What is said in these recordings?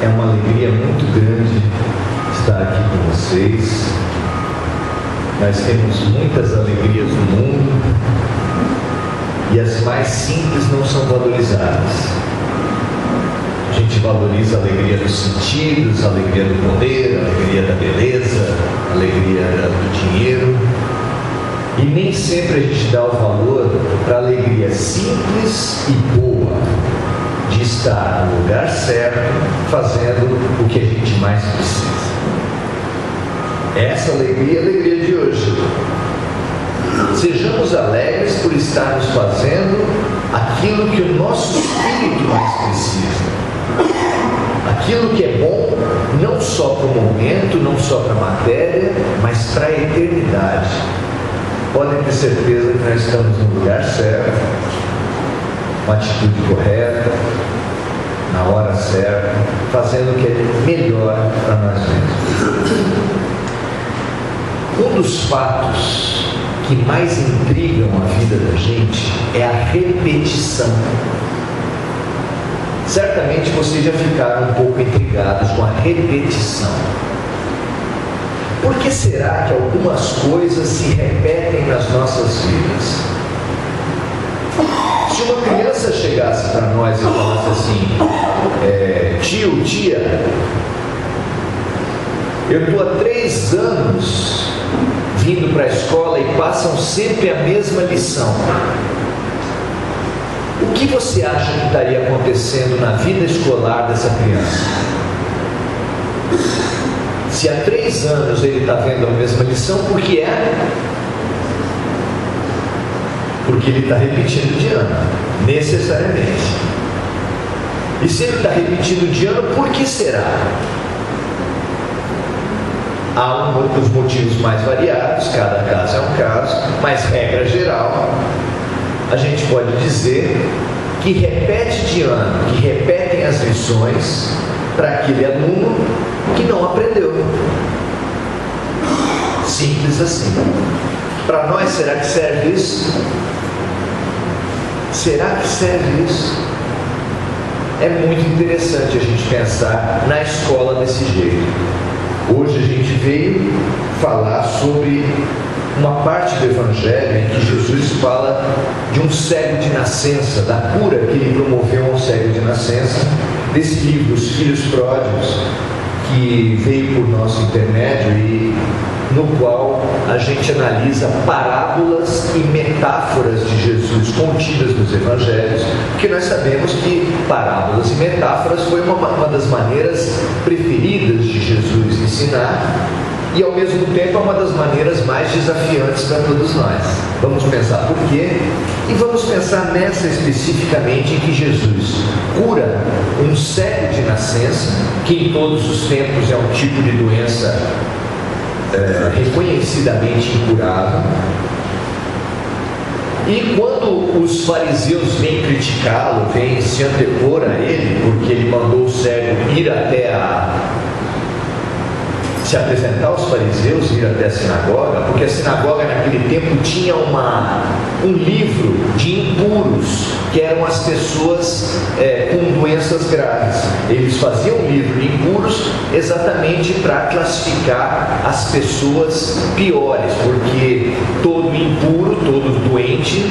É uma alegria muito grande estar aqui com vocês. Nós temos muitas alegrias no mundo e as mais simples não são valorizadas. A gente valoriza a alegria dos sentidos, a alegria do poder, a alegria da beleza, a alegria do dinheiro. E nem sempre a gente dá o valor para a alegria simples e boa de estar no lugar certo, fazendo o que a gente mais precisa. Essa alegria é a alegria de hoje. Sejamos alegres por estarmos fazendo aquilo que o nosso espírito mais precisa. Aquilo que é bom, não só para o momento, não só para a matéria, mas para a eternidade. Podem ter certeza que nós estamos no lugar certo, uma atitude correta, na hora certa, fazendo o que é melhor para nós mesmos. Um dos fatos que mais intrigam a vida da gente é a repetição. Certamente vocês já ficaram um pouco intrigados com a repetição. Por que será que algumas coisas se repetem nas nossas vidas? Se uma criança chegasse para nós e falasse assim, tio, tia, eu estou há 3 anos vindo para a escola e passam sempre a mesma lição. O que você acha que estaria acontecendo na vida escolar dessa criança? Se há 3 anos ele está vendo a mesma lição, por que é? Porque ele está repetindo de ano, necessariamente. E se ele está repetindo de ano, por que será? Há outros motivos mais variados, cada caso é um caso, mas regra geral, a gente pode dizer que repete de ano, que repetem as lições para aquele aluno que não aprendeu. Simples assim. Para nós, será que serve isso? Será que serve isso? É muito interessante a gente pensar na escola desse jeito. Hoje a gente veio falar sobre uma parte do Evangelho em que Jesus fala de um cego de nascença, da cura que ele promoveu ao cego de nascença, desse livro, Os Filhos Pródigos, que veio por nosso intermédio e no qual a gente analisa parábolas e metáforas de Jesus contidas nos Evangelhos, porque nós sabemos que parábolas e metáforas foi uma das maneiras preferidas de Jesus ensinar e ao mesmo tempo é uma das maneiras mais desafiantes para todos nós. Vamos pensar por quê e vamos pensar nessa especificamente em que Jesus cura um cego de nascença, que em todos os tempos é um tipo de doença reconhecidamente incurável. E quando os fariseus vêm criticá-lo, vêm se antepor a ele, porque ele mandou o cego ir até se apresentar aos fariseus, ir até a sinagoga, porque a sinagoga naquele tempo tinha um livro de impuros, que eram as pessoas com doenças graves. Eles faziam um livro de impuros exatamente para classificar as pessoas piores, porque todo impuro, todo doente,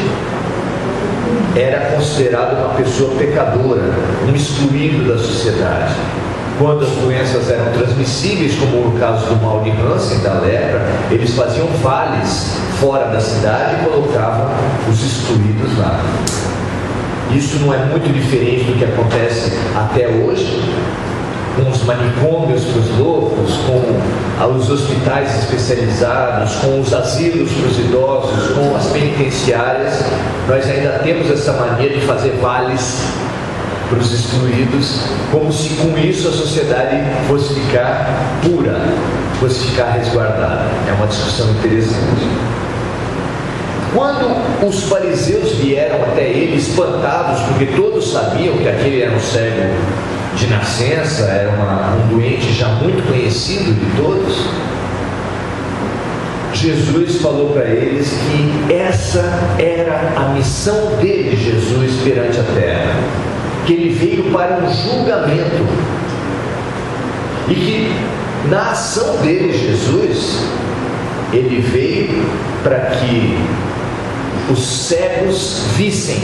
era considerado uma pessoa pecadora, um excluído da sociedade. Quando as doenças eram transmissíveis, como no caso do mal de Hansen, da lepra, eles faziam vales fora da cidade e colocavam os excluídos lá. Isso não é muito diferente do que acontece até hoje, com os manicômios para os loucos, com os hospitais especializados, com os asilos para os idosos, com as penitenciárias. Nós ainda temos essa mania de fazer vales para os excluídos, como se com isso a sociedade fosse ficar pura, fosse ficar resguardada. É uma discussão interessante. Quando os fariseus vieram até ele espantados, porque todos sabiam que aquele era um cego de nascença, era um doente já muito conhecido de todos, Jesus falou para eles que essa era a missão dele, Jesus, perante a terra, que ele veio para um julgamento. E que na ação dele, Jesus, ele veio para que os cegos vissem,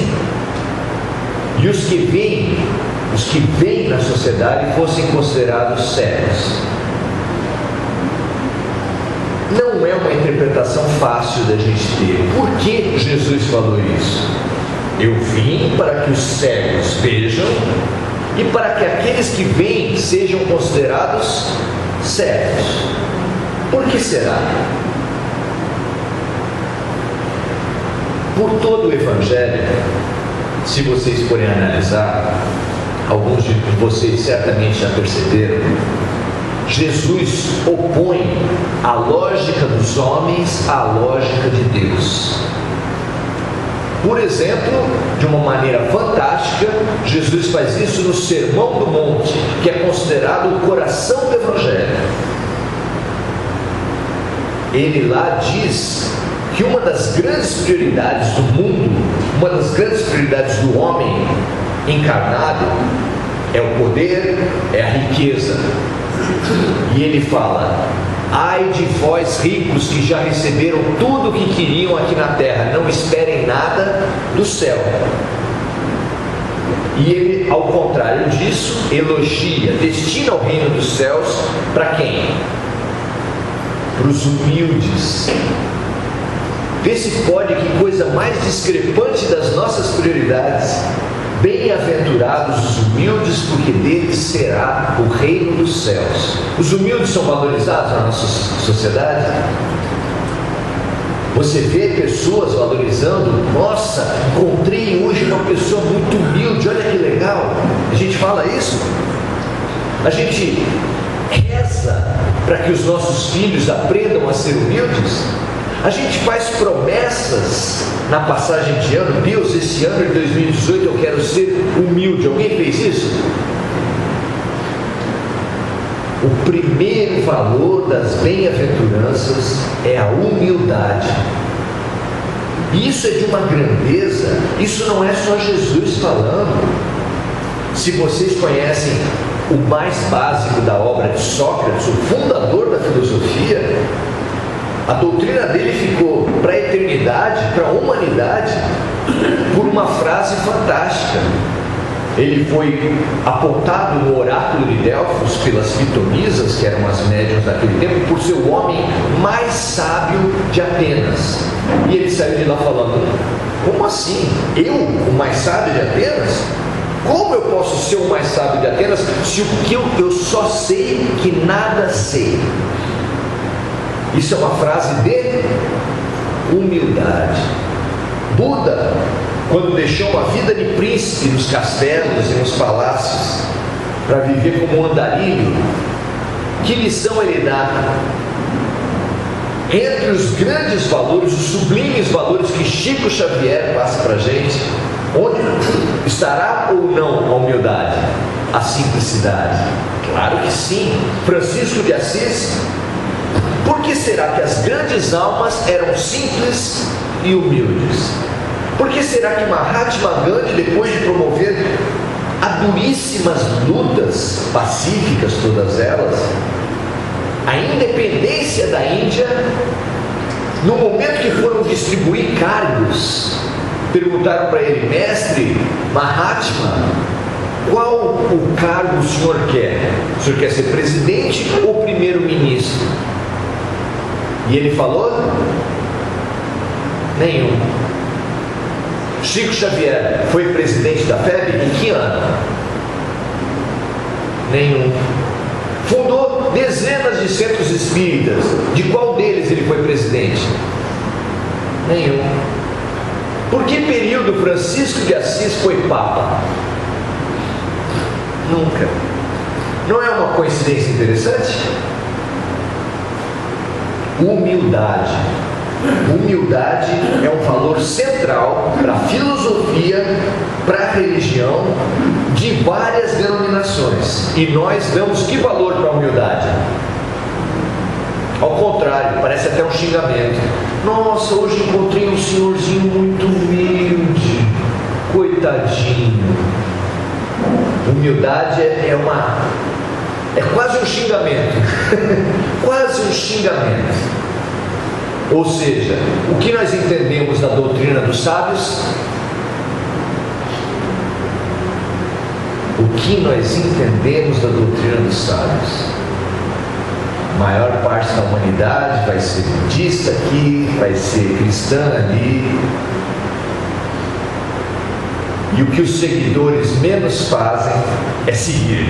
e os que veem na sociedade fossem considerados cegos. Não é uma interpretação fácil da gente ter. Por que Jesus falou isso? Eu vim para que os cegos vejam e para que aqueles que veem sejam considerados cegos. Por que será? Por todo o Evangelho, se vocês forem analisar, alguns de vocês certamente já perceberam, Jesus opõe a lógica dos homens à lógica de Deus. Por exemplo, de uma maneira fantástica, Jesus faz isso no Sermão do Monte, que é considerado o coração do Evangelho. Ele lá diz que uma das grandes prioridades do mundo, uma das grandes prioridades do homem encarnado, é o poder, é a riqueza. E ele fala: ai de vós ricos que já receberam tudo o que queriam aqui na terra, não esperem nada do céu. E ele, ao contrário disso, elogia, destina o reino dos céus para quem? Para os humildes. Vê se pode, que coisa mais discrepante das nossas prioridades. Bem-aventurados os humildes, porque deles será o reino dos céus. Os humildes são valorizados na nossa sociedade? Você vê pessoas valorizando: nossa, encontrei hoje uma pessoa muito humilde, olha que legal. A gente fala isso? A gente reza para que os nossos filhos aprendam a ser humildes? A gente faz promessas na passagem de ano: Deus, esse ano de 2018 eu quero ser humilde. Alguém fez isso? O primeiro valor das bem-aventuranças é a humildade. E isso é de uma grandeza. Isso não é só Jesus falando. Se vocês conhecem o mais básico da obra de Sócrates, o fundador da filosofia, a doutrina dele ficou para a eternidade, para a humanidade, por uma frase fantástica. Ele foi apontado no oráculo de Delfos pelas pitonisas, que eram as médiuns daquele tempo, por ser o homem mais sábio de Atenas. E ele saiu de lá falando: como assim? Eu, o mais sábio de Atenas? Como eu posso ser o mais sábio de Atenas se o que eu só sei que nada sei? Isso é uma frase de humildade. Buda, quando deixou uma vida de príncipe nos castelos e nos palácios para viver como um andarilho, que lição ele dá? Entre os grandes valores, os sublimes valores que Chico Xavier passa para a gente, onde estará ou não a humildade? A simplicidade? Claro que sim. Francisco de Assis: por que será que as grandes almas eram simples e humildes? Por que será que Mahatma Gandhi, depois de promover duríssimas lutas pacíficas, todas elas, a independência da Índia, no momento que foram distribuir cargos, perguntaram para ele: mestre Mahatma, qual o cargo o senhor quer? O senhor quer ser presidente ou primeiro-ministro? E ele falou: nenhum. Chico Xavier foi presidente da FEB em que ano? Nenhum. Fundou dezenas de centros espíritas. De qual deles ele foi presidente? Nenhum. Por que período Francisco de Assis foi Papa? Nunca. Não é uma coincidência interessante? Humildade. Humildade é um valor central para a filosofia, para a religião de várias denominações. E nós damos que valor para a humildade? Ao contrário, parece até um xingamento. Nossa, hoje encontrei um senhorzinho muito humilde, coitadinho. Humildade é É quase um xingamento. Quase um xingamento. Ou seja, o que nós entendemos da doutrina dos sábios? O que nós entendemos da doutrina dos sábios? A maior parte da humanidade vai ser budista aqui, vai ser cristã ali. E o que os seguidores menos fazem é seguir.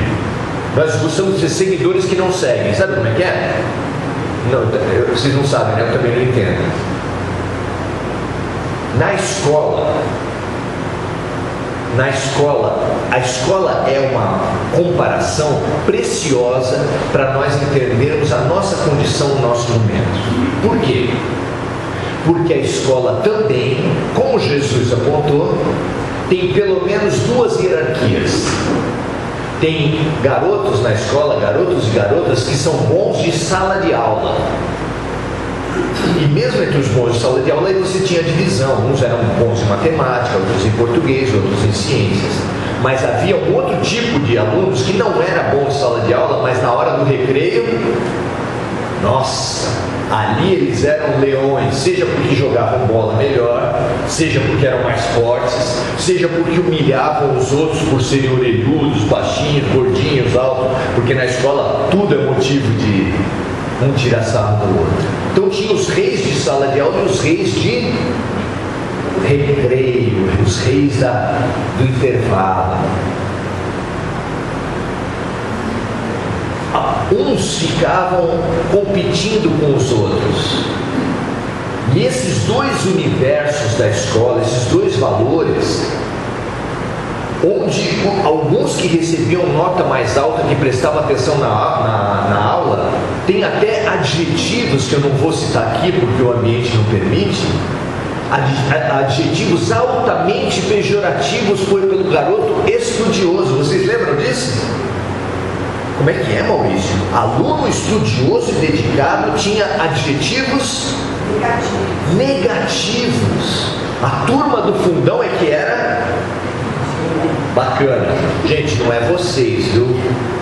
Nós gostamos de ser seguidores que não seguem. Sabe como é que é? Não, vocês não sabem, né? Eu também não entendo. Na escola, a escola é uma comparação preciosa para nós entendermos a nossa condição no nosso momento. Por quê? Porque a escola também, como Jesus apontou, tem pelo menos duas hierarquias. Tem garotos na escola, garotos e garotas que são bons de sala de aula. E mesmo entre os bons de sala de aula, aí você tinha divisão. Uns eram bons em matemática, outros em português, outros em ciências. Mas havia um outro tipo de alunos que não era bom de sala de aula, mas na hora do recreio, nossa, ali eles eram leões, seja porque jogavam bola melhor, seja porque eram mais fortes, seja porque humilhavam os outros por serem orelhudos, baixinhos, gordinhos, altos, porque na escola tudo é motivo de um tirar sarro do outro. Então tinha os reis de sala de aula e os reis de recreio, os reis do intervalo. Uns ficavam competindo com os outros. E esses dois universos da escola, esses dois valores, onde alguns que recebiam nota mais alta, que prestavam atenção na aula, tem até adjetivos que eu não vou citar aqui porque o ambiente não permite, adjetivos altamente pejorativos pelo garoto estudioso. Vocês lembram disso? Como é que é, Maurício? Aluno estudioso e dedicado tinha adjetivos negativos. A turma do fundão é que era bacana. Gente, não é vocês, viu?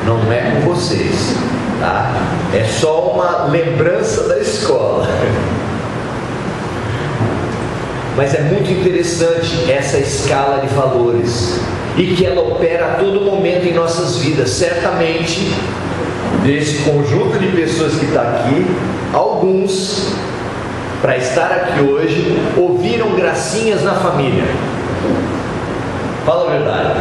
Não é com vocês, tá? É só uma lembrança da escola. Mas é muito interessante essa escala de valores e que ela opera a todo momento em nossas vidas. Certamente, desse conjunto de pessoas que está aqui, alguns, para estar aqui hoje, ouviram gracinhas na família. Fala a verdade.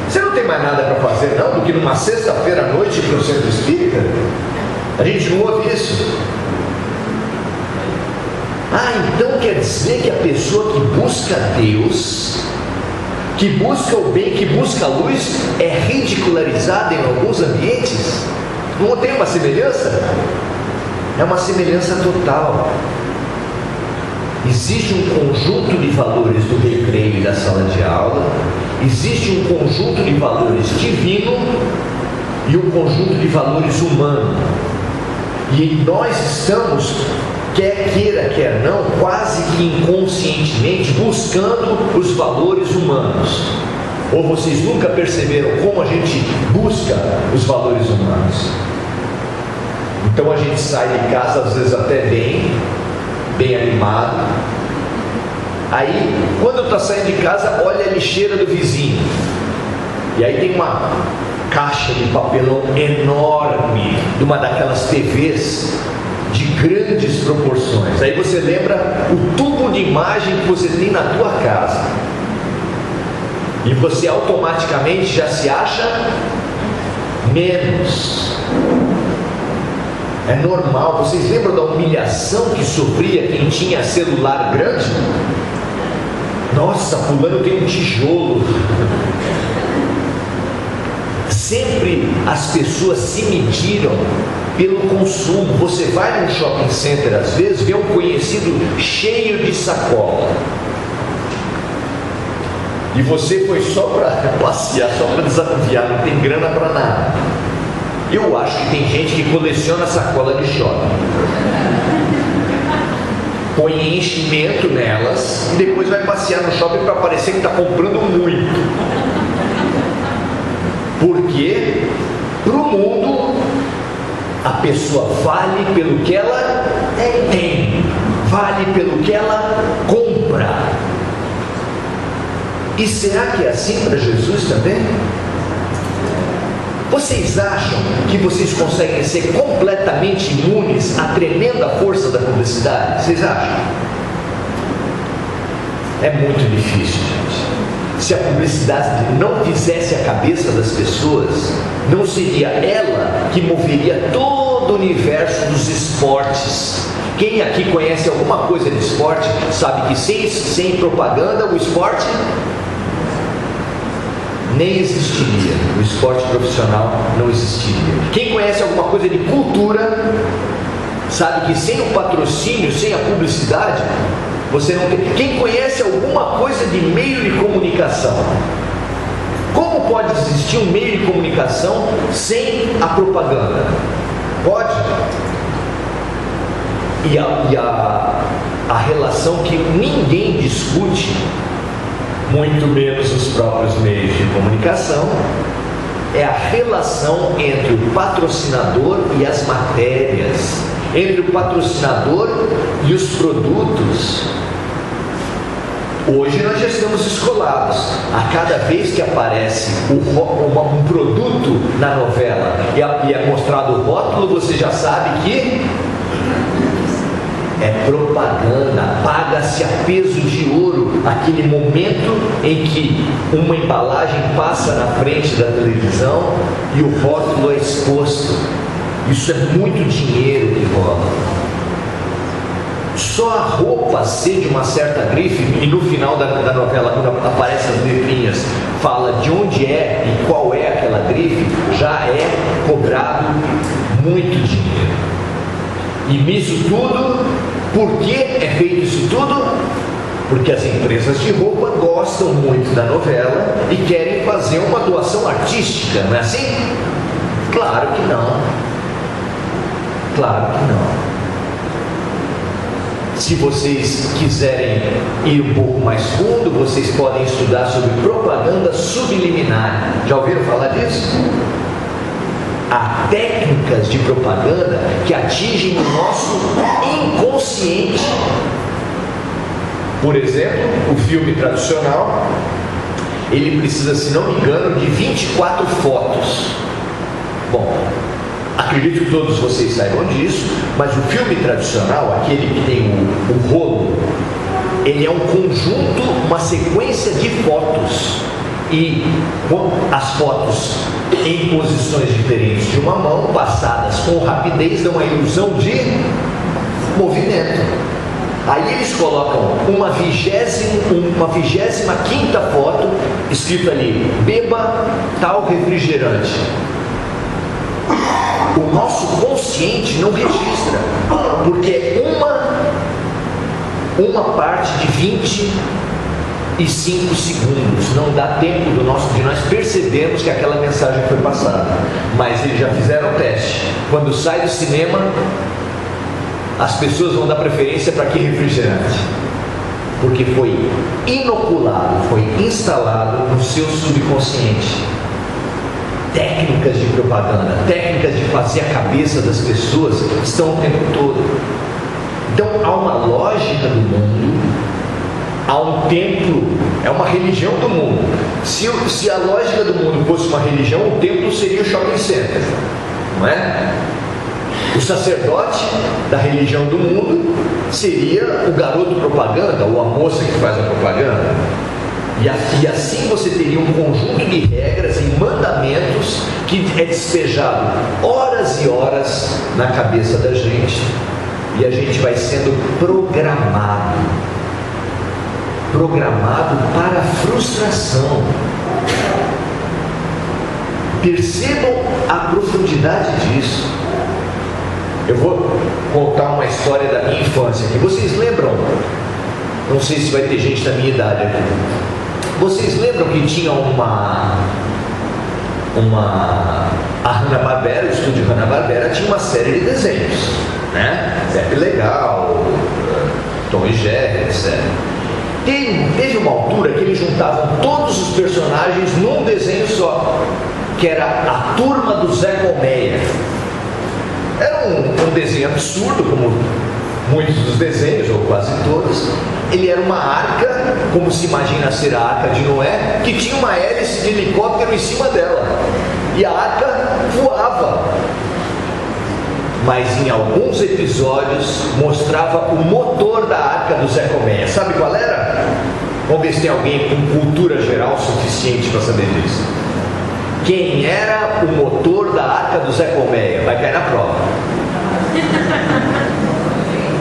Você não tem mais nada para fazer não do que numa sexta-feira à noite ir para o centro espírita? A gente não ouve isso. Então quer dizer que a pessoa que busca Deus, que busca o bem, que busca a luz, é ridicularizada em alguns ambientes? Não tem uma semelhança? É uma semelhança total. Existe um conjunto de valores do recreio e da sala de aula, existe um conjunto de valores divino e um conjunto de valores humano. E nós estamos, quer queira, quer não, quase que inconscientemente buscando os valores humanos. Ou vocês nunca perceberam como a gente busca os valores humanos? Então a gente sai de casa às vezes até bem animado. Aí quando está saindo de casa, olha a lixeira do vizinho. E aí tem uma caixa de papelão enorme de uma daquelas TVs de grandes proporções. Aí você lembra o tubo de imagem que você tem na tua casa. E você automaticamente já se acha menos. É normal. Vocês lembram da humilhação que sofria quem tinha celular grande? Nossa, fulano tem um tijolo. Sempre as pessoas se mediram pelo consumo. Você vai num shopping center, às vezes, vê um conhecido cheio de sacola. E você foi só para passear, só para desafiar, não tem grana para nada. Eu acho que tem gente que coleciona sacola de shopping. Põe enchimento nelas e depois vai passear no shopping para parecer que está comprando muito. Por quê? Para o mundo, a pessoa vale pelo que ela tem, vale pelo que ela compra. E será que é assim para Jesus também? Vocês acham que vocês conseguem ser completamente imunes à tremenda força da publicidade? Vocês acham? É muito difícil, gente. Se a publicidade não fizesse a cabeça das pessoas, não seria ela que moveria todo o universo dos esportes. Quem aqui conhece alguma coisa de esporte sabe que sem propaganda o esporte nem existiria. O esporte profissional não existiria. Quem conhece alguma coisa de cultura sabe que sem o patrocínio, sem a publicidade, você não tem. Quem conhece alguma coisa de meio de comunicação? Como pode existir um meio de comunicação sem a propaganda? Pode? E a relação que ninguém discute, muito menos os próprios meios de comunicação, é a relação entre o patrocinador e as matérias, entre o patrocinador e os produtos. Hoje nós já estamos escolados. A cada vez que aparece um produto na novela e é mostrado o rótulo, você já sabe que é propaganda, paga-se a peso de ouro aquele momento em que uma embalagem passa na frente da televisão e o rótulo é exposto. Isso é muito dinheiro que rola. Só a roupa ser de uma certa grife, e no final da novela, quando aparecem as letrinhas, fala de onde é e qual é aquela grife, já é cobrado muito dinheiro. E nisso tudo, por que é feito isso tudo? Porque as empresas de roupa gostam muito da novela e querem fazer uma doação artística, não é assim? Claro que não. Claro que não. Se vocês quiserem ir um pouco mais fundo, vocês podem estudar sobre propaganda subliminar. Já ouviram falar disso? Há técnicas de propaganda que atingem o nosso inconsciente. Por exemplo, o filme tradicional, ele precisa, se não me engano, de 24 fotos. Bom, acredito que todos vocês saibam disso, mas o filme tradicional, aquele que tem o rolo, ele é um conjunto, uma sequência de fotos. E as fotos em posições diferentes de uma mão, passadas com rapidez, dão a ilusão de movimento. Aí eles colocam uma 25ª foto, escrito ali: beba tal refrigerante. O nosso consciente não registra, porque é uma parte de 25 segundos, não dá tempo de nós percebermos que aquela mensagem foi passada. Mas eles já fizeram o teste. Quando sai do cinema, as pessoas vão dar preferência para que refrigerante? Porque foi inoculado, foi instalado no seu subconsciente. Técnicas de propaganda, técnicas de fazer a cabeça das pessoas estão o tempo todo. Então há uma lógica do mundo, há um templo, é uma religião do mundo. Se a lógica do mundo fosse uma religião, o templo seria o shopping center, não é? O sacerdote da religião do mundo seria o garoto propaganda, ou a moça que faz a propaganda. E assim você teria um conjunto de regras e mandamentos que é despejado horas e horas na cabeça da gente, e a gente vai sendo programado para a frustração. Percebam a profundidade disso. Eu vou contar uma história da minha infância aqui. Vocês lembram? Não sei se vai ter gente da minha idade aqui. Vocês lembram que tinha a Hanna-Barbera, o estúdio Hanna-Barbera tinha uma série de desenhos, né? Zé Legal, Tom e Jerry, etc. Teve uma altura que eles juntavam todos os personagens num desenho só. que era a Turma do Zé Colmeia. Era um desenho absurdo, como muitos dos desenhos, ou quase todos. Ele era uma arca, como se imagina ser a Arca de Noé, que tinha uma hélice de helicóptero em cima dela, e a arca voava. Mas em alguns episódios mostrava o motor da Arca do Zé Colmeia. Sabe qual era? Vamos ver se tem alguém com cultura geral suficiente para saber disso. Quem era o motor da Arca do Zé Colmeia? Vai cair na prova.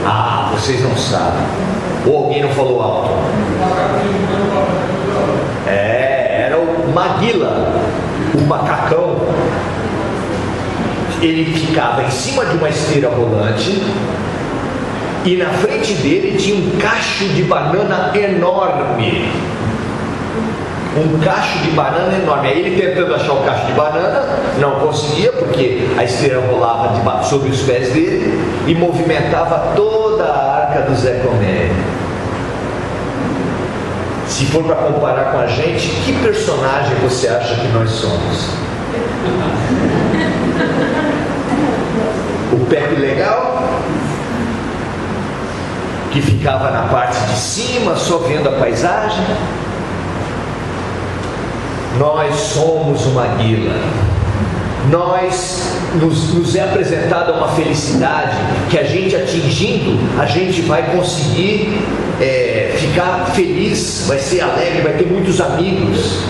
Ah, vocês não sabem. Ou alguém não falou alto? Era o Maguila, o macacão. Ele ficava em cima de uma esteira rolante e na frente dele tinha um cacho de banana enorme. Um cacho de banana enorme. Aí ele tentando achar o cacho de banana, não conseguia, porque a esteira rolava sobre os pés dele e movimentava toda a Arca do Zé Colmeia. Se for para comparar com a gente, que personagem você acha que nós somos? O Pepe Legal, que ficava na parte de cima só vendo a paisagem. Nós somos uma Maguila. Nos é apresentada uma felicidade que a gente atingindo, a gente vai conseguir ficar feliz, vai ser alegre, vai ter muitos amigos.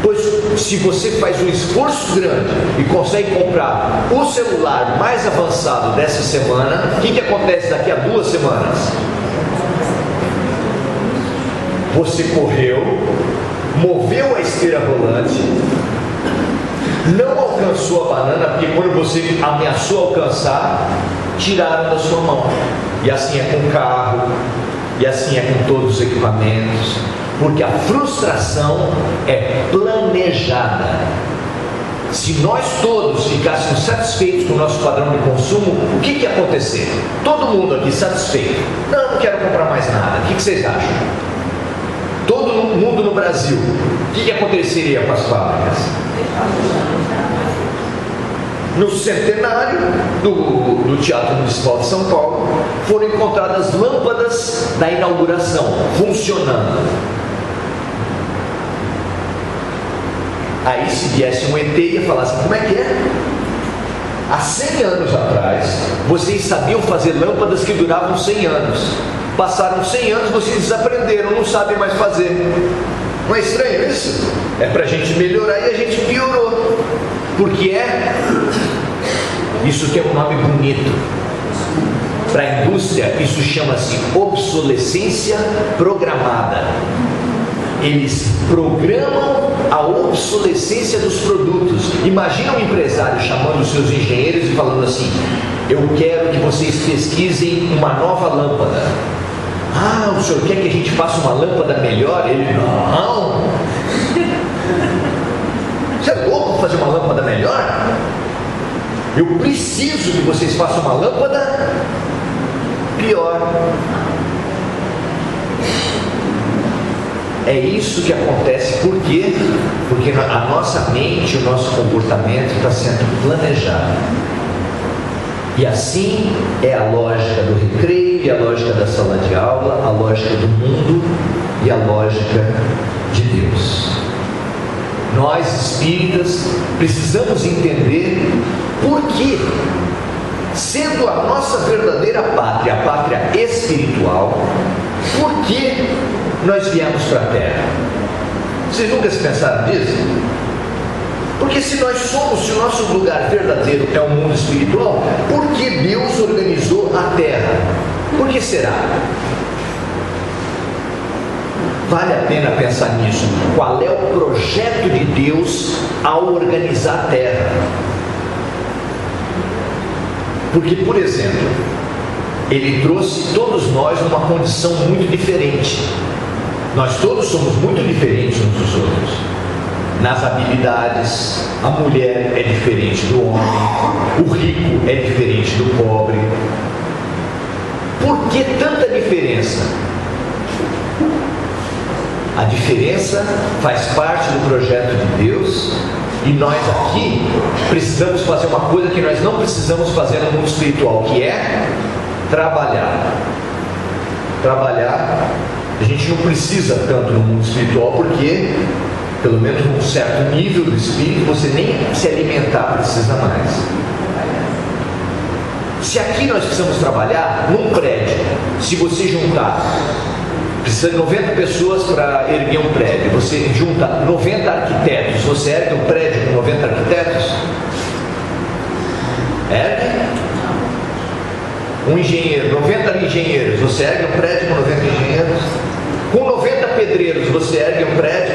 Pois se você faz um esforço grande e consegue comprar o celular mais avançado dessa semana, o que acontece daqui a 2 semanas? Você correu, moveu a esteira rolante, não alcançou a banana, porque quando você ameaçou alcançar, tiraram da sua mão. E assim é com o carro, e assim é com todos os equipamentos, porque a frustração é planejada. Se nós todos ficássemos satisfeitos com o nosso padrão de consumo, o que ia acontecer? Todo mundo aqui satisfeito. Não quero comprar mais nada. O que vocês acham? Todo mundo no Brasil, o que aconteceria com as fábricas? No centenário do Teatro Municipal de São Paulo, foram encontradas lâmpadas da inauguração funcionando. Aí se viesse um ET e falasse, como é que é? Há 100 anos atrás, vocês sabiam fazer lâmpadas que duravam 100 anos. Passaram 100 anos, vocês desaprenderam, não sabem mais fazer. Não é estranho isso? É para a gente melhorar e a gente piorou. Porque isso tem um nome bonito. Para a indústria, isso chama-se obsolescência programada. Eles programam a obsolescência dos produtos. Imagina um empresário chamando os seus engenheiros e falando assim: eu quero que vocês pesquisem uma nova lâmpada. Ah, o senhor quer que a gente faça uma lâmpada melhor? Ele, não. Você é louco fazer uma lâmpada melhor? Eu preciso que vocês façam uma lâmpada pior. É isso que acontece. Por quê? Porque a nossa mente, o nosso comportamento está sendo planejado. E assim é a lógica do recreio, e a lógica da sala de aula, a lógica do mundo e a lógica de Deus. Nós espíritas precisamos entender por que, sendo a nossa verdadeira pátria, a pátria espiritual, por que nós viemos para a Terra? Vocês nunca se pensaram nisso? Porque se o nosso lugar verdadeiro é o mundo espiritual, por que Deus organizou a Terra? Por que será? Vale a pena pensar nisso. Qual é o projeto de Deus ao organizar a Terra? Porque, por exemplo, Ele trouxe todos nós numa condição muito diferente. Nós todos somos muito diferentes uns dos outros. Nas habilidades, a mulher é diferente do homem, o rico é diferente do pobre. Por que tanta diferença? A diferença faz parte do projeto de Deus E nós aqui precisamos fazer uma coisa que nós não precisamos fazer no mundo espiritual, que é trabalhar. Trabalhar, a gente não precisa tanto no mundo espiritual, porque pelo menos num certo nível do espírito, você nem se alimentar precisa mais. Se aqui nós precisamos trabalhar, num prédio, se você juntar, precisa de 90 pessoas para erguer um prédio, você junta 90 arquitetos, você ergue um prédio com 90 arquitetos? Ergue? Um engenheiro, 90 engenheiros, você ergue um prédio com 90 engenheiros? Com 90 pedreiros, você ergue um prédio?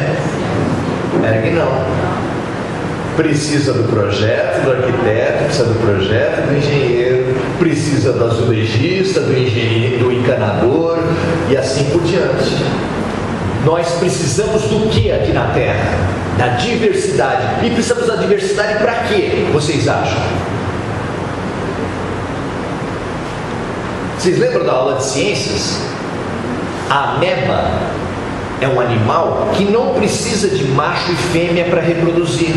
Ergue não. Precisa do projeto do arquiteto, precisa do projeto do engenheiro, precisa do azulejista, do engenheiro, do encanador e assim por diante. Nós precisamos do que aqui na Terra? Da diversidade. E precisamos da diversidade para quê, vocês acham? Vocês lembram da aula de ciências? A ameba é um animal que não precisa de macho e fêmea para reproduzir.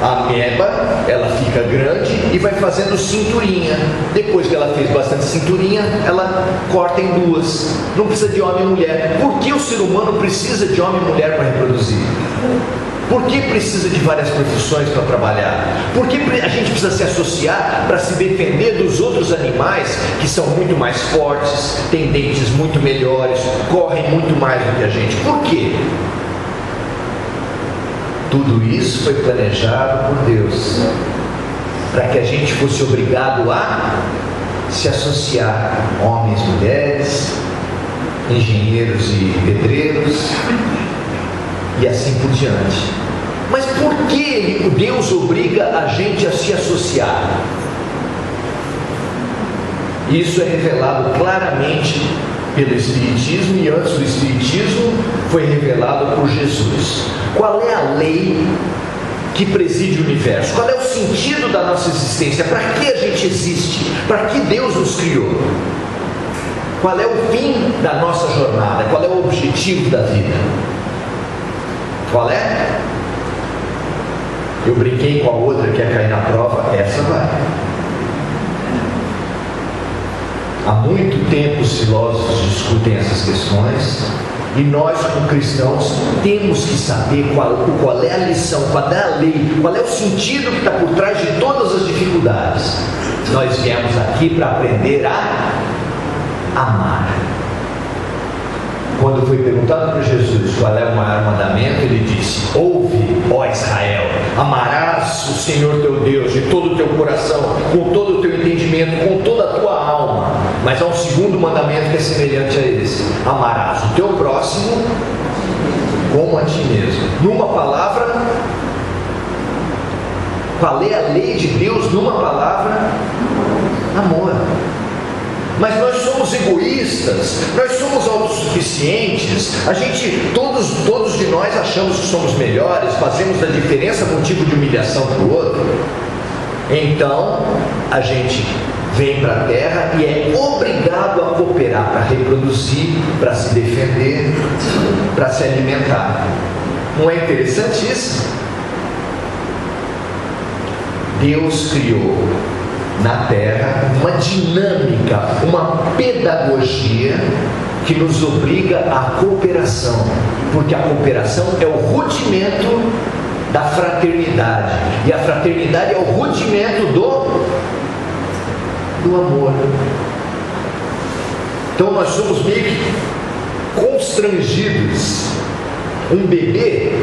A ameba, ela fica grande e vai fazendo cinturinha. Depois que ela fez bastante cinturinha, ela corta em duas. Não precisa de homem e mulher. Por que o ser humano precisa de homem e mulher para reproduzir? Por que precisa de várias profissões para trabalhar? Por que a gente precisa se associar para se defender dos outros animais que são muito mais fortes, têm dentes muito melhores, correm muito mais do que a gente? Por quê? Tudo isso foi planejado por Deus para que a gente fosse obrigado a se associar, homens, mulheres, engenheiros e pedreiros e assim por diante. Mas por que Deus obriga a gente a se associar? Isso é revelado claramente pelo Espiritismo, e antes do Espiritismo foi revelado por Jesus. Qual é a lei que preside o universo? Qual é o sentido da nossa existência? Para que a gente existe? Para que Deus nos criou? Qual é o fim da nossa jornada? Qual é o objetivo da vida? Qual é? Eu brinquei com a outra que ia cair na prova, essa vai. Há muito tempo os filósofos discutem essas questões, e nós, como cristãos, temos que saber qual é a lição, qual é a lei, qual é o sentido que está por trás de todas as dificuldades. Nós viemos aqui para aprender a amar. Quando foi perguntado para Jesus qual é o maior mandamento, ele disse: ouve, ó Israel, amarás o Senhor teu Deus de todo o teu coração, com todo o teu entendimento, com toda a tua alma. Mas há um segundo mandamento que é semelhante a esse: amarás o teu próximo como a ti mesmo. Numa palavra, qual é a lei de Deus? Numa palavra, amor. Mas nós somos egoístas, nós somos autossuficientes, a gente, todos de nós achamos que somos melhores, fazemos da diferença motivo de humilhação para o outro. Então, a gente vem para a Terra e é obrigado a cooperar para reproduzir, para se defender, para se alimentar. Não é interessante isso? Deus criou na Terra uma dinâmica, uma pedagogia que nos obriga à cooperação, porque a cooperação é o rudimento da fraternidade, e a fraternidade é o rudimento do amor. Então nós somos meio que constrangidos. Um bebê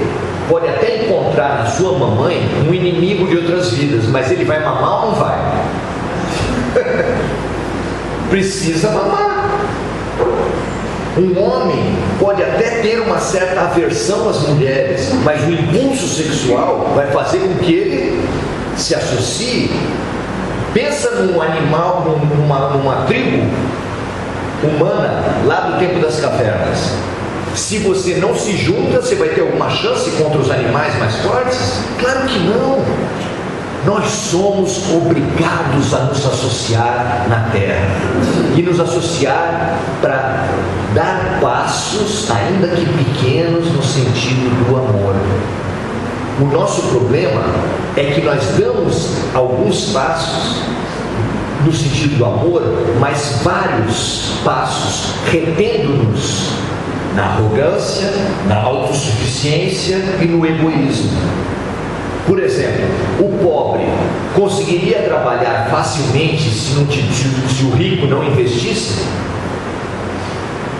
pode até encontrar na sua mamãe um inimigo de outras vidas, mas ele vai mamar ou não vai? Precisa mamar. Um homem pode até ter uma certa aversão às mulheres, mas o impulso sexual vai fazer com que ele se associe. Pensa num animal, numa tribo humana lá do tempo das cavernas. Se você não se junta, você vai ter alguma chance contra os animais mais fortes? Claro que não. Nós somos obrigados a nos associar na Terra, e nos associar para dar passos, ainda que pequenos, no sentido do amor. O nosso problema é que nós damos alguns passos no sentido do amor, mas vários passos retendo-nos na arrogância, na autossuficiência e no egoísmo. Por exemplo, o pobre conseguiria trabalhar facilmente se o rico não investisse?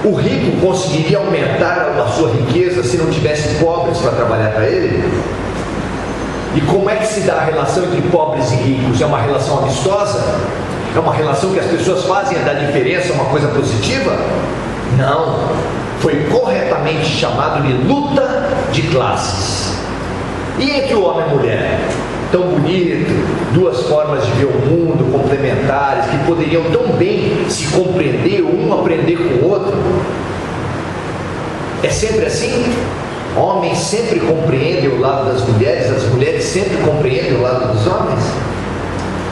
O rico conseguiria aumentar a sua riqueza se não tivesse pobres para trabalhar para ele? E como é que se dá a relação entre pobres e ricos? É uma relação amistosa? É uma relação que as pessoas fazem da diferença uma coisa positiva? Não. Foi corretamente chamado de luta de classes. E entre o homem e a mulher? Tão bonito, duas formas de ver o mundo complementares, que poderiam tão bem se compreender, um aprender com o outro. É sempre assim? Homens sempre compreendem o lado das mulheres, as mulheres sempre compreendem o lado dos homens?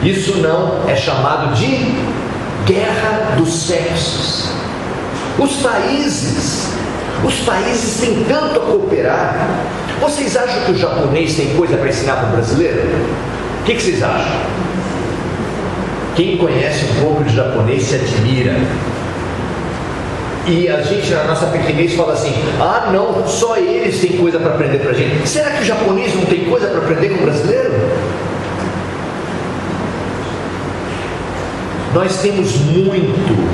Isso não é chamado de guerra dos sexos. Os países têm tanto a cooperar. Vocês acham que o japonês tem coisa para ensinar para o brasileiro? O que vocês acham? Quem conhece um pouco de japonês se admira. E a gente, na nossa pequenez, fala assim: ah, não, só eles têm coisa para aprender para a gente. Será que o japonês não tem coisa para aprender com o brasileiro? Nós temos muito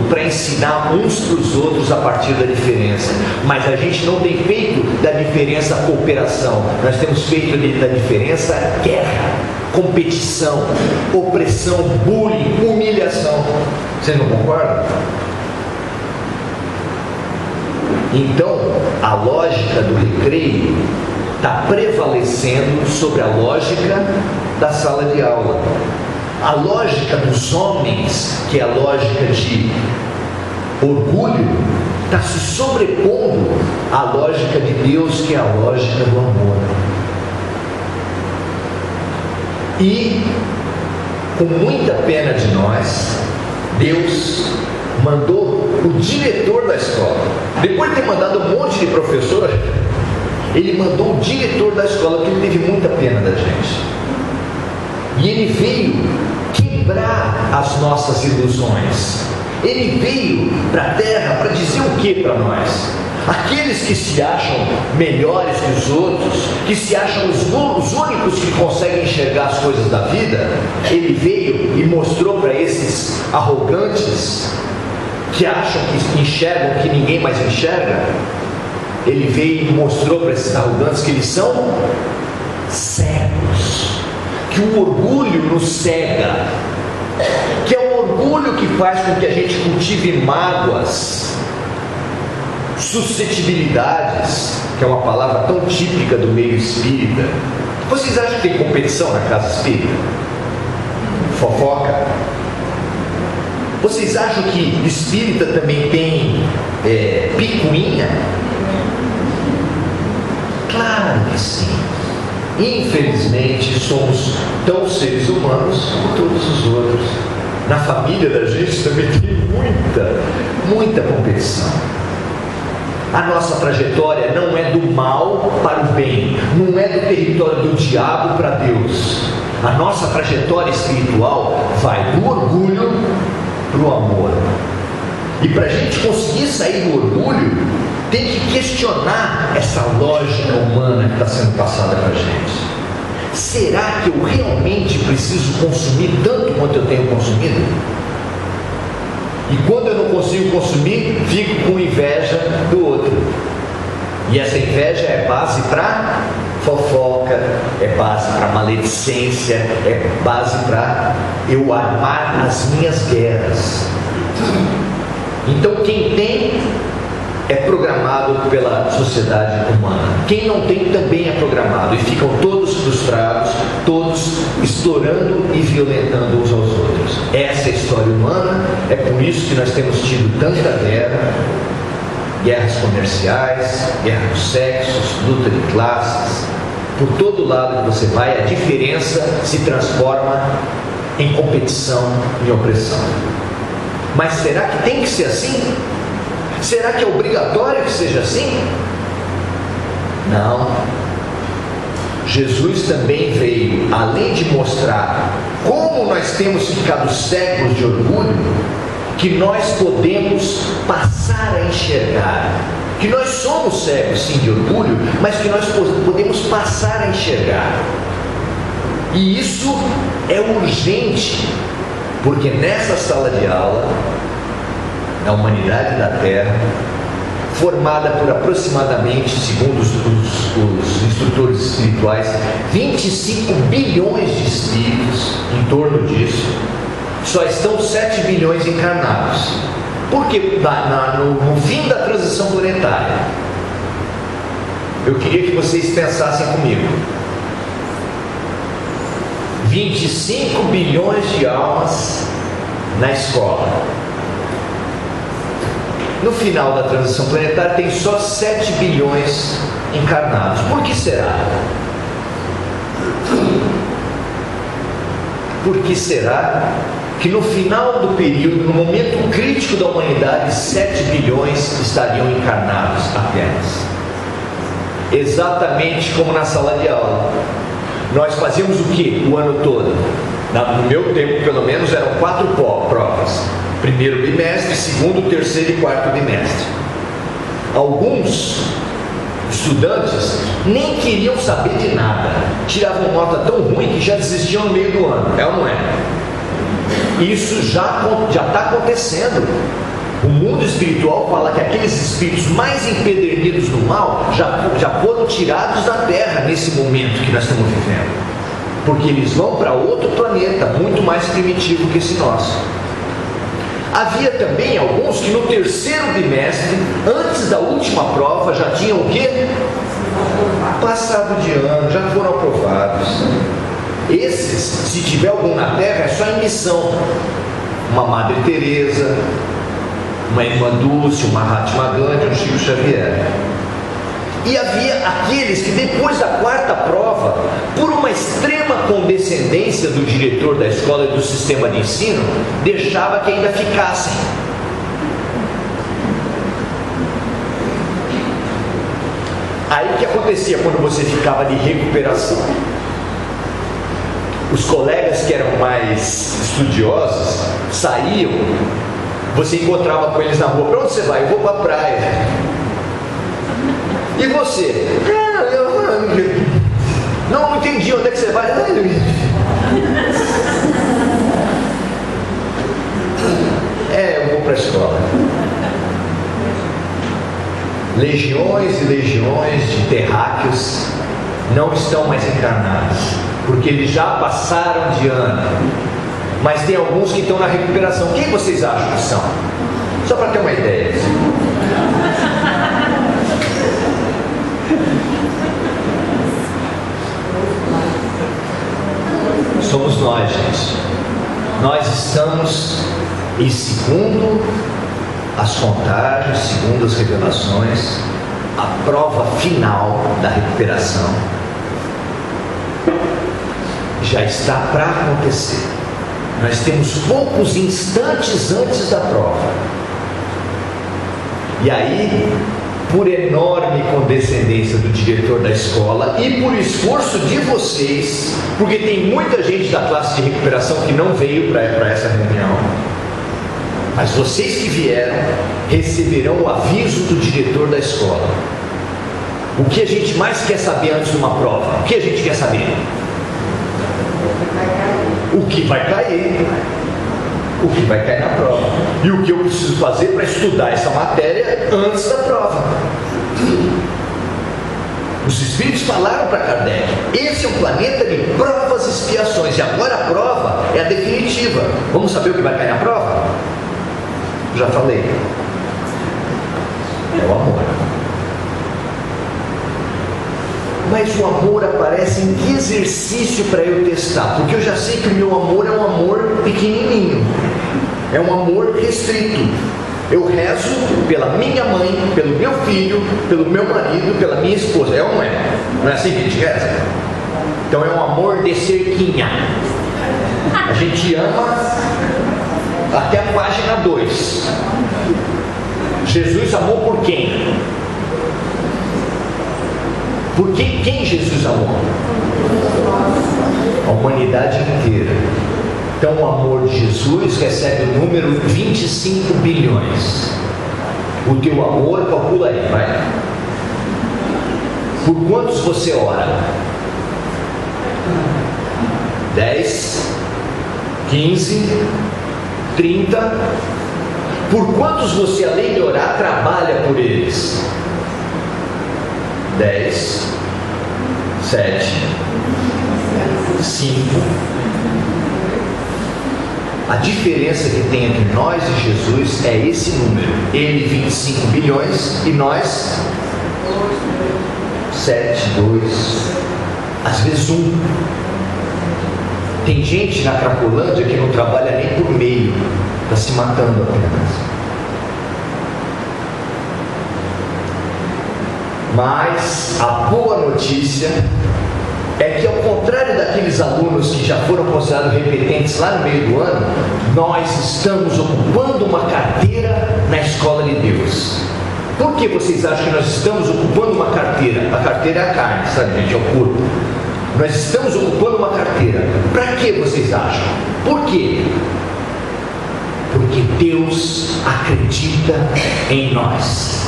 para ensinar uns para os outros a partir da diferença, mas a gente não tem feito da diferença cooperação. Nós temos feito da diferença guerra, competição, opressão, bullying, humilhação. Vocês não concordam? Então, a lógica do recreio está prevalecendo sobre a lógica da sala de aula. A lógica dos homens, que é a lógica de orgulho, está se sobrepondo à lógica de Deus, que é a lógica do amor. E, com muita pena de nós, Deus mandou o diretor da escola. Depois de ter mandado um monte de professor, ele mandou o diretor da escola, porque ele teve muita pena da gente. E ele veio quebrar as nossas ilusões. Ele veio para a terra para dizer o que para nós? Aqueles que se acham melhores que os outros, que se acham os únicos que conseguem enxergar as coisas da vida, ele veio e mostrou para esses arrogantes, que acham que enxergam que ninguém mais enxerga, ele veio e mostrou para esses arrogantes que eles são cegos, que o orgulho nos cega, que é o orgulho que faz com que a gente cultive mágoas, suscetibilidades, que é uma palavra tão típica do meio espírita. Vocês acham que tem competição na casa espírita? Fofoca? Vocês acham que espírita também tem picuinha? Claro que sim. Infelizmente somos tão seres humanos como todos os outros. Na família da gente também tem muita competição. A nossa trajetória não é do mal para o bem, não é do território do diabo para Deus. A nossa trajetória espiritual vai do orgulho para o amor. E para a gente conseguir sair do orgulho, tem que questionar essa lógica humana que está sendo passada para a gente. Será que eu realmente preciso consumir tanto quanto eu tenho consumido? E quando eu não consigo consumir, fico com inveja do outro. E essa inveja é base para fofoca, é base para maledicência, é base para eu armar as minhas guerras. Então quem tem é programado pela sociedade humana. Quem não tem também é programado. E ficam todos frustrados, todos estourando e violentando uns aos outros. Essa é a história humana. É por isso que nós temos tido tanta guerra, guerras comerciais, guerra dos sexos, luta de classes. Por todo lado que você vai, a diferença se transforma em competição, em opressão. Mas será que tem que ser assim? Será que é obrigatório que seja assim? Não. Jesus também veio, além de mostrar como nós temos ficado cegos de orgulho, que nós podemos passar a enxergar, que nós somos cegos sim de orgulho, mas que nós podemos passar a enxergar. E isso é urgente, porque nessa sala de aula, na humanidade da Terra, formada por aproximadamente, segundo os instrutores espirituais, 25 bilhões de espíritos, em torno disso, só estão 7 bilhões encarnados. Porque no fim da transição planetária, eu queria que vocês pensassem comigo, 25 bilhões de almas na escola. No final da transição planetária tem só 7 bilhões encarnados. Por que será? Por que será que no final do período, no momento crítico da humanidade, 7 bilhões estariam encarnados apenas? Exatamente como na sala de aula. Nós fazíamos o que o ano todo? No meu tempo, pelo menos, eram 4 provas. Primeiro bimestre, segundo, terceiro e quarto bimestre. Alguns estudantes nem queriam saber de nada, tiravam nota tão ruim que já desistiam no meio do ano. É ou não é? Isso já está acontecendo. O mundo espiritual fala que aqueles espíritos mais empedernidos no mal já foram tirados da Terra nesse momento que nós estamos vivendo, porque eles vão para outro planeta muito mais primitivo que esse nosso. Havia também alguns que no terceiro bimestre, antes da última prova, já tinham o quê? Passado de ano, já foram aprovados. Esses, se tiver algum na Terra, é só em missão. Uma Madre Teresa, uma Irmã Dulce, uma Mahatma Gandhi, um Chico Xavier. E havia aqueles que depois da quarta prova, por uma extrema condescendência do diretor da escola e do sistema de ensino, deixava que ainda ficassem. Aí o que acontecia quando você ficava de recuperação? Os colegas que eram mais estudiosos saíam, você encontrava com eles na rua. Para onde você vai? Eu vou para a praia. E você? Não entendi, onde é que você vai? Eu vou para a escola. Legiões e legiões de terráqueos não estão mais encarnados, porque eles já passaram de ano. Mas tem alguns que estão na recuperação. Quem vocês acham que são? Só para ter uma ideia. Somos nós, gente. Nós estamos, e segundo as contagens, segundo as revelações, a prova final da recuperação já está para acontecer. Nós temos poucos instantes antes da prova. E aí, por enorme condescendência do diretor da escola e por esforço de vocês, porque tem muita gente da classe de recuperação que não veio para essa reunião, mas vocês que vieram receberão o aviso do diretor da escola. O que a gente mais quer saber antes de uma prova? O que a gente quer saber? O que vai cair? O que vai cair na prova? E o que eu preciso fazer para estudar essa matéria antes da prova? Os espíritos falaram para Kardec: esse é um planeta de provas e expiações, e agora a prova é a definitiva. Vamos saber o que vai cair na prova? Já falei. É o amor. Mas o amor aparece em que exercício para eu testar? Porque eu já sei que o meu amor é um amor pequenininho, é um amor restrito. Eu rezo pela minha mãe, pelo meu filho, pelo meu marido, pela minha esposa. É ou não é? Não é assim que a gente reza? Então é um amor de cerquinha. A gente ama até a página 2. Jesus amou por quem? Porque quem Jesus amou? A humanidade inteira. Então o amor de Jesus recebe o número 25 bilhões. O teu amor, calcula aí, vai. Por quantos você ora? 10, 15, 30. Por quantos você, além de orar, trabalha por eles? 10, 7, 5. A diferença que tem entre nós e Jesus é esse número. Ele 25 bilhões e nós 7, 2, às vezes 1. Tem gente na Cracolândia que não trabalha nem por meio, está se matando apenas. Mas a boa notícia é que, ao contrário daqueles alunos que já foram considerados repetentes lá no meio do ano, nós estamos ocupando uma carteira na escola de Deus. Por que vocês acham que nós estamos ocupando uma carteira? A carteira é a carne, sabe, gente? É o corpo. Nós estamos ocupando uma carteira. Para que vocês acham? Por quê? Porque Deus acredita em nós.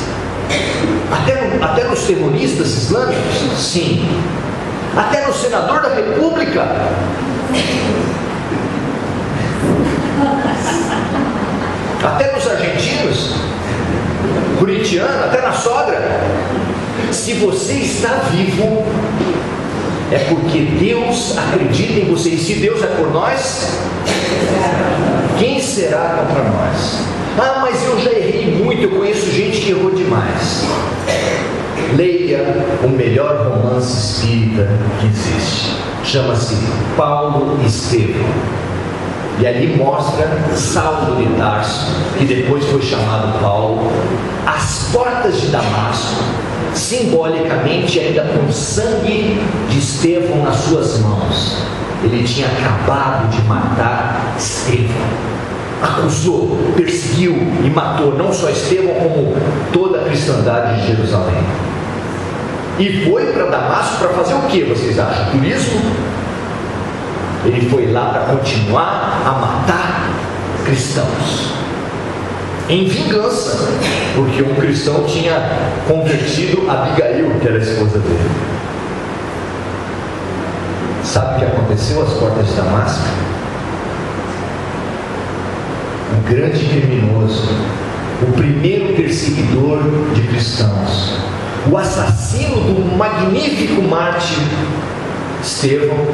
Até nos terroristas islâmicos? Sim. Até no senador da República? Até nos argentinos? Corintiano? Até na sogra? Se você está vivo, é porque Deus acredita em você. E se Deus é por nós, quem será contra nós? Ah, mas eu já errei muito, eu conheço gente que errou demais. Leia o melhor romance espírita que existe. Chama-se Paulo e Estevão. E ali mostra Saulo de Tarso, que depois foi chamado Paulo, às portas de Damasco, simbolicamente ainda com o sangue de Estevão nas suas mãos. Ele tinha acabado de matar Estevão. Acusou, perseguiu e matou não só Estevão, como toda a cristandade de Jerusalém. E foi para Damasco para fazer o que, vocês acham? Turismo? Ele foi lá para continuar a matar cristãos, em vingança, porque um cristão tinha convertido Abigail, que era a esposa dele. Sabe o que aconteceu às portas de Damasco? Um grande criminoso, o primeiro perseguidor de cristãos, o assassino do magnífico mártir Estevão,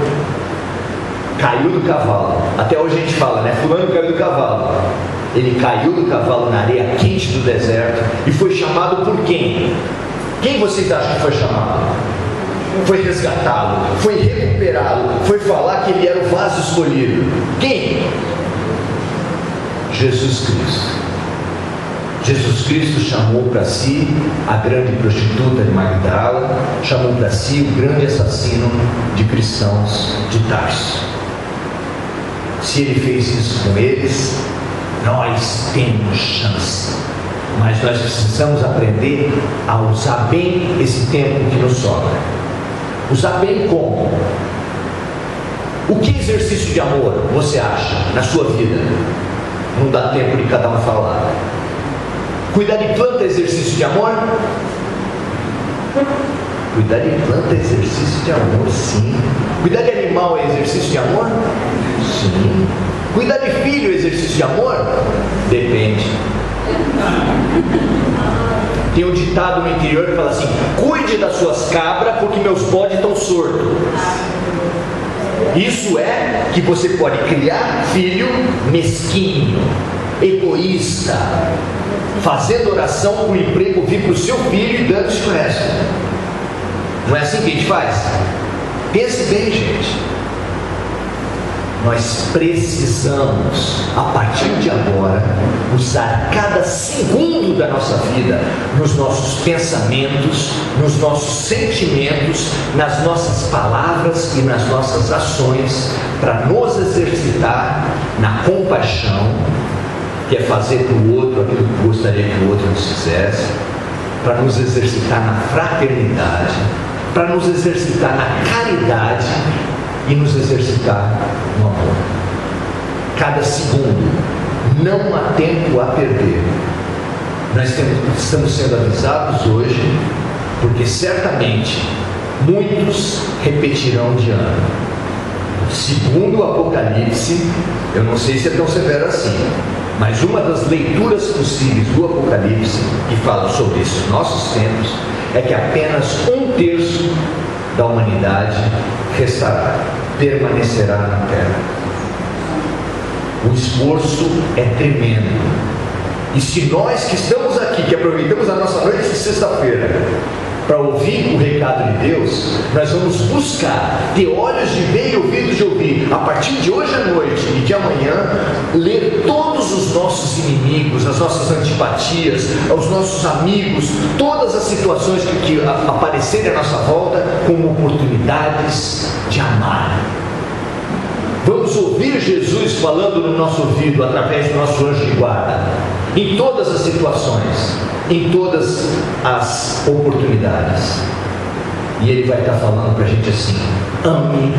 caiu do cavalo. Até hoje a gente fala, né? Fulano caiu do cavalo. Ele caiu do cavalo na areia quente do deserto e foi chamado por quem? Quem vocês acham que foi chamado? Foi resgatá-lo, foi recuperá-lo, foi falar que ele era o vaso escolhido. Quem? Jesus Cristo. Jesus Cristo chamou para si a grande prostituta de Magdala, chamou para si o grande assassino de cristãos de Tarso. Se ele fez isso com eles, nós temos chance. Mas nós precisamos aprender a usar bem esse tempo que nos sobra. Usar bem como? O que exercício de amor você acha na sua vida? Não dá tempo de cada um falar. Cuidar de planta é exercício de amor? Cuidar de planta é exercício de amor, sim. Cuidar de animal é exercício de amor? Sim. Cuidar de filho é exercício de amor? Depende. Tem um ditado no interior que fala assim: cuide das suas cabras porque meus bodes estão surdos. Isso é que você pode criar filho mesquinho, egoísta, fazendo oração com o emprego vir para o seu filho e dando-se com o resto. Não é assim que a gente faz? Pense bem, gente. Nós precisamos, a partir de agora, usar cada segundo da nossa vida nos nossos pensamentos, nos nossos sentimentos, nas nossas palavras e nas nossas ações, para nos exercitar na compaixão, que é fazer para o outro aquilo que gostaria que o outro nos fizesse, para nos exercitar na fraternidade, para nos exercitar na caridade e nos exercitar no amor. Cada segundo, não há tempo a perder. Nós estamos sendo avisados hoje, porque certamente muitos repetirão de ano. Segundo o Apocalipse, eu não sei se é tão severo assim, mas uma das leituras possíveis do Apocalipse, que fala sobre esses nossos tempos, é que apenas 1/3 da humanidade restará, permanecerá na terra. O esforço é tremendo. E se nós que estamos aqui, que aproveitamos a nossa noite de sexta-feira para ouvir o recado de Deus, nós vamos buscar ter olhos de ver e ouvidos de ouvir, a partir de hoje à noite e de amanhã, ler todos os nossos inimigos, as nossas antipatias, os nossos amigos, todas as situações que aparecerem à nossa volta como oportunidades de amar. Vamos ouvir Jesus falando no nosso ouvido através do nosso anjo de guarda, em todas as situações, em todas as oportunidades. E Ele vai estar falando para a gente assim: ame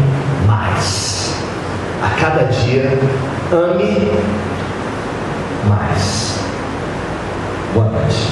mais. A cada dia, ame mais. Boa noite.